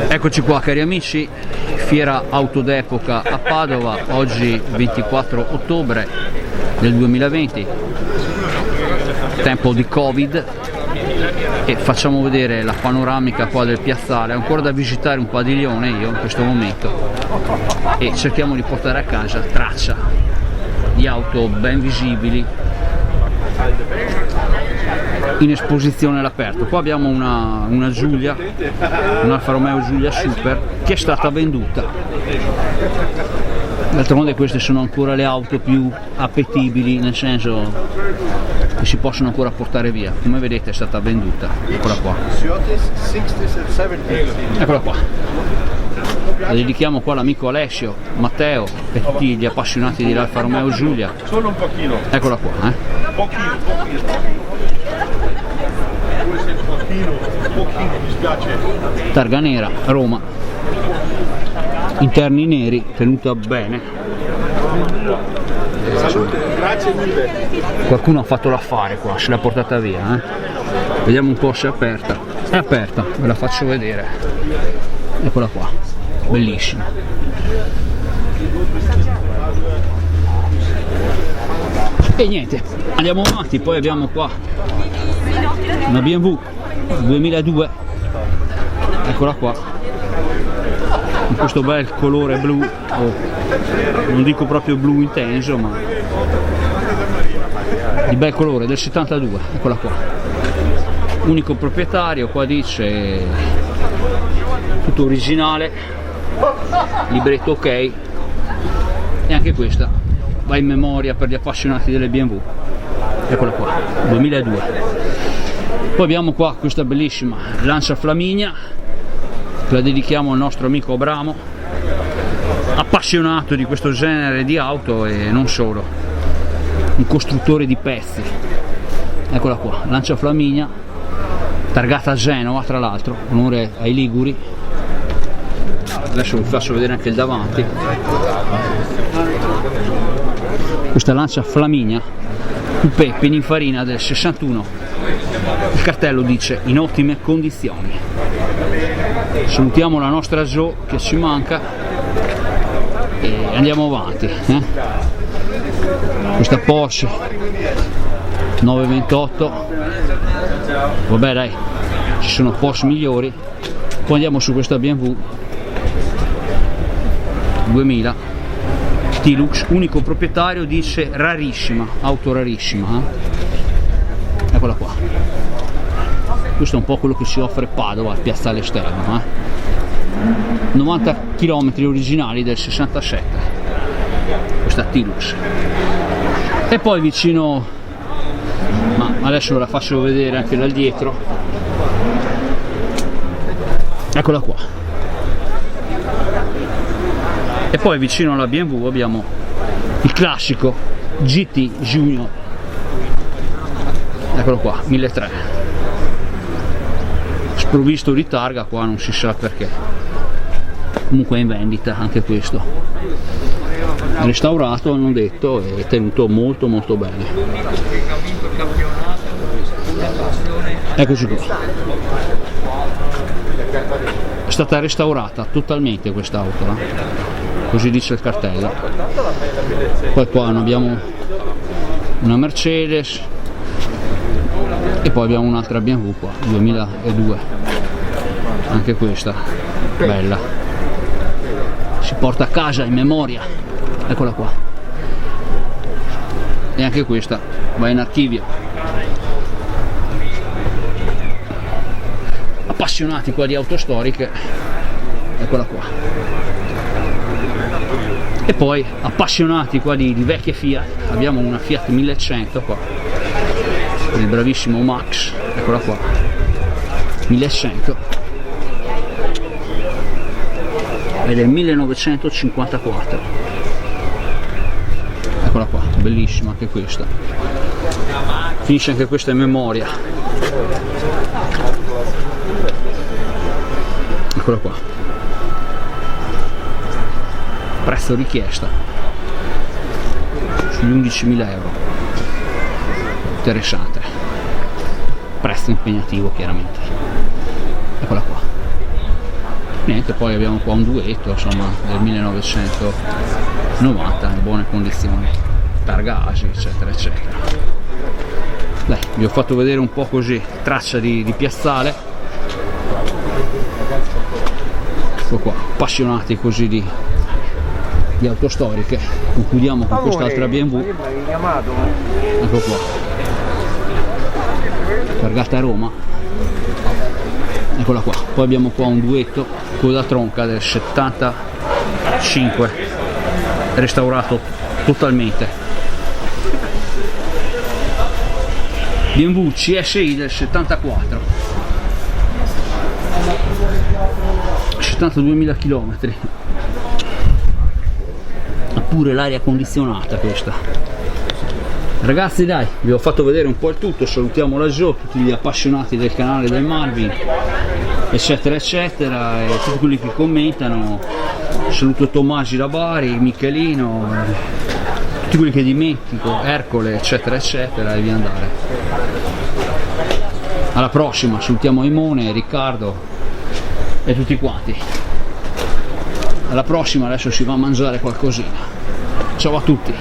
Eccoci qua cari amici, fiera auto d'epoca a Padova, oggi 24 ottobre del 2020, tempo di Covid, e facciamo vedere la panoramica qua del piazzale. Ho ancora da visitare un padiglione io in questo momento e cerchiamo di portare a casa traccia di auto ben visibili in esposizione all'aperto. Qua abbiamo una Giulia, un Alfa Romeo Giulia Super che è stata venduta. D'altronde queste sono ancora le auto più appetibili, nel senso che si possono ancora portare via. Come vedete è stata venduta. Eccola qua. Eccola qua. La dedichiamo qua all'amico Alessio, Matteo e tutti gli appassionati di Alfa Romeo Giulia. Solo un pochino. Eccola qua, Pochino. Pochino, mi spiace. Targa nera, Roma, interni neri, tenuta bene. Salute, grazie mille. Qualcuno ha fatto l'affare qua, se l'ha portata via, Vediamo un po' se è aperta. È aperta, ve la faccio vedere. Eccola qua, bellissima. E niente, andiamo avanti. Poi abbiamo qua una BMW 2002, eccola qua, in questo bel colore blu, non dico proprio blu intenso, ma di bel colore, del 72, eccola qua. Unico proprietario, qua dice tutto originale, libretto ok, e anche questa va in memoria per gli appassionati delle BMW. Eccola qua, 2002. Poi abbiamo qua questa bellissima Lancia Flaminia, che la dedichiamo al nostro amico Abramo, appassionato di questo genere di auto e non solo, un costruttore di pezzi. Eccola qua, Lancia Flaminia, targata a Genova tra l'altro, onore ai liguri. Adesso vi faccio vedere anche il davanti. Questa Lancia Flaminia coupé Pininfarina del 61, il cartello dice in ottime condizioni. Salutiamo la nostra Jo che ci manca e andiamo avanti. Questa Porsche 928, vabbè dai, ci sono Porsche migliori. Poi andiamo su questa BMW 2000 Tilux, unico proprietario, dice rarissima, auto rarissima. Eccola qua. Questo è un po' quello che si offre Padova al piazzale esterno. 90 km originali del 67, questa Tilux. E poi vicino, ma adesso ve la faccio vedere anche dal dietro, eccola qua. E poi vicino alla BMW abbiamo il classico GT Junior, eccolo qua, 1300, sprovvisto di targa, qua non si sa perché, comunque è in vendita anche questo, restaurato hanno detto e tenuto molto molto bene. Eccoci qua, è stata restaurata totalmente quest'auto, così dice il cartello. Poi qua abbiamo una Mercedes e poi abbiamo un'altra BMW qua, 2002, anche questa bella, si porta a casa in memoria, eccola qua, e anche questa va in archivio. Appassionati qua di auto storiche, eccola qua. E poi appassionati qua di vecchie Fiat, abbiamo una Fiat 1100 qua, il bravissimo Max, eccola qua, 1100, è del 1954, eccola qua, bellissima anche questa, finisce anche questa in memoria, eccola qua. Prezzo richiesta sugli 11.000 euro, interessante, prezzo impegnativo chiaramente. sicuramente. Poi abbiamo qua un duetto, insomma, del 1990 in buone condizioni, targage eccetera eccetera. Dai, vi ho fatto vedere un po' così, traccia di piazzale. Ecco qua, appassionati così di auto storiche. Concludiamo con quest'altra BMW. Ecco qua, targata a Roma, eccola qua. Poi abbiamo qua un duetto coda tronca del 75, restaurato totalmente, BMW CSI del 74, 72.000 km, ha pure l'aria condizionata questa. Ragazzi, dai, vi ho fatto vedere un po' il tutto. Salutiamo laggiù tutti gli appassionati del canale del Marvin eccetera eccetera, e tutti quelli che commentano. Saluto Tommasi da Bari, Michelino, tutti quelli che dimentico, Ercole eccetera eccetera, e via andare. Alla prossima, salutiamo Imone, Riccardo e tutti quanti. Alla prossima, adesso si va a mangiare qualcosina. Ciao a tutti.